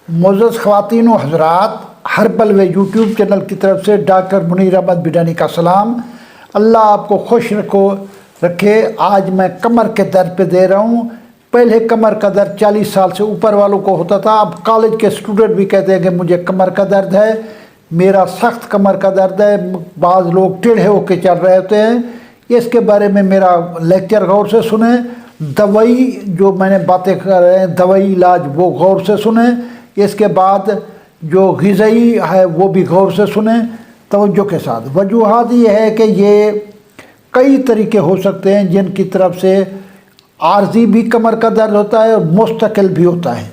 मुअज़्ज़ज़ ख़वातीन व हज़रात, हर्बल व यूट्यूब चैनल की तरफ से डॉक्टर मुनीर अहमद बिडानी का सलाम। अल्लाह आपको खुश रखे। आज मैं कमर के दर्द पे दे रहा हूँ। पहले कमर का दर्द 40 साल से ऊपर वालों को होता था। अब कॉलेज के स्टूडेंट भी कहते हैं कि मुझे कमर का दर्द है, मेरा सख्त कमर का दर्द है। बाज़ लोग टेढ़े होकर चल रहे होते हैं। इसके बारे में मेरा लेक्चर गौर से सुने। दवाई जो मैंने बातें कर रहे हैं, दवाई इलाज, वो गौर से सुने। इसके बाद जो ग़िज़ाई है वो भी गौर से सुने तवज्जो के साथ। वजूहात ये है कि ये कई तरीके हो सकते हैं जिनकी तरफ से आर्जी भी कमर का दर्द होता है और मुस्तकिल भी होता है।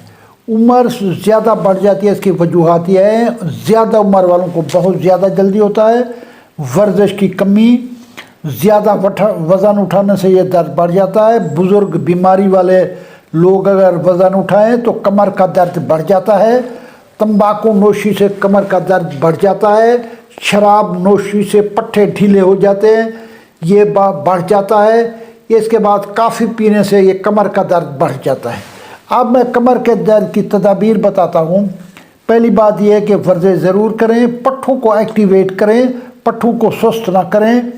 उम्र ज़्यादा बढ़ जाती है, इसकी वजूहात ये है। ज़्यादा उम्र वालों को बहुत ज़्यादा जल्दी होता है। वर्जिश की कमी, ज़्यादा वज़न उठाने से ये दर्द बढ़ जाता है। बुज़ुर्ग बीमारी वाले लोग अगर वज़न उठाएं तो कमर का दर्द बढ़ जाता है। तंबाकू नोशी से कमर का दर्द बढ़ जाता है। शराब नोशी से पट्टे ढीले हो जाते हैं, ये बढ़ जाता है। इसके बाद काफ़ी पीने से ये कमर का दर्द बढ़ जाता है। अब मैं कमर के दर्द की तदाबीर बताता हूँ। पहली बात यह है कि वर्जिश ज़रूर करें, पट्ठों को एक्टिवेट करें, पट्ठों को सुस्त ना करें।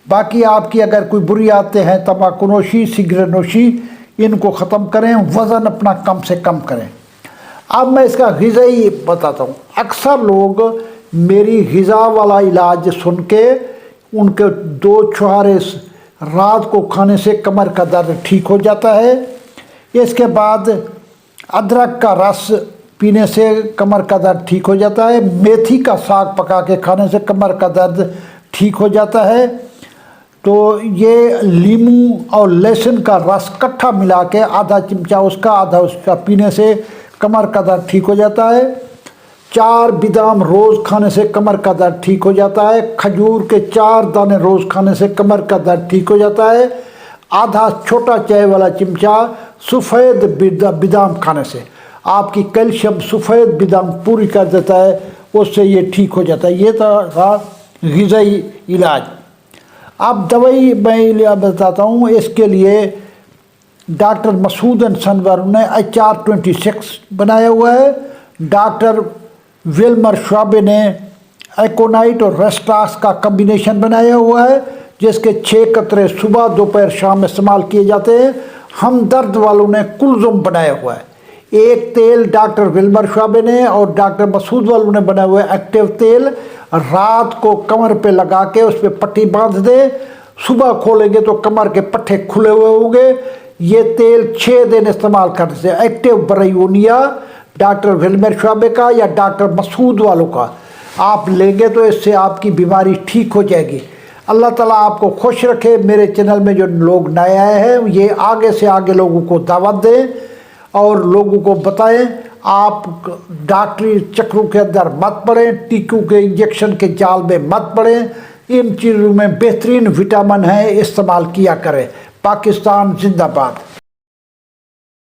बाकी आपकी अगर कोई बुरी आदतें हैं, तंबाकू नोशी, सिगरेट नोशी, इनको ख़त्म करें। वज़न अपना कम से कम करें। अब मैं इसका ग़िज़ाई बताता हूँ। अक्सर लोग मेरी ग़िज़ा वाला इलाज सुन के उनके 2 छुहारे रात को खाने से कमर का दर्द ठीक हो जाता है। इसके बाद अदरक का रस पीने से कमर का दर्द ठीक हो जाता है। मेथी का साग पका के खाने से कमर का दर्द ठीक हो जाता है। तो ये लीमू और लहसुन का रस इकट्ठा मिला के आधा चमचा उसका आधा उसका पीने से कमर का दर्द ठीक हो जाता है। 4 बादाम रोज़ खाने से कमर का दर्द ठीक हो जाता है। खजूर के 4 दाने रोज़ खाने से कमर का दर्द ठीक हो जाता है। आधा छोटा चाय वाला चमचा सफ़ेद बादाम खाने से आपकी कैल्शियम सफ़ेद बादाम पूरी कर देता है, उससे ये ठीक हो जाता है। ये था ग़िज़ाई इलाज। अब दवाई मैं बताता हूँ। इसके लिए डॉक्टर मसूद सनवर ने HR-26 बनाया हुआ है। डॉक्टर विल्मर श्वाबे ने एकोनाइट और रेस्टास का कम्बिनेशन बनाया हुआ है, जिसके 6 कतरे सुबह दोपहर शाम इस्तेमाल किए जाते हैं। हमदर्द वालों ने कुलज़ुम बनाया हुआ है। एक तेल डॉक्टर विल्मर श्वाबे ने और डॉक्टर मसूद वालों ने बनाया हुआ है एक्टिव तेल। रात को कमर पे लगा के उस पर पट्टी बांध दे, सुबह खोलेंगे तो कमर के पट्टे खुले हुए होंगे। ये तेल 6 दिन इस्तेमाल करने से एक्टिव बरयूनिया डॉक्टर विल्मर श्वाबे का या डॉक्टर मसूद वालों का आप लेंगे तो इससे आपकी बीमारी ठीक हो जाएगी। अल्लाह ताला आपको खुश रखे। मेरे चैनल में जो लोग नए आए हैं ये आगे से आगे लोगों को दावत दें और लोगों को बताएं। आप डॉक्टरी चक्रों के अंदर मत पड़ें, टीकों के इंजेक्शन के जाल में मत पड़ें। इन चीज़ों में बेहतरीन विटामिन है, इस्तेमाल किया करें। पाकिस्तान जिंदाबाद।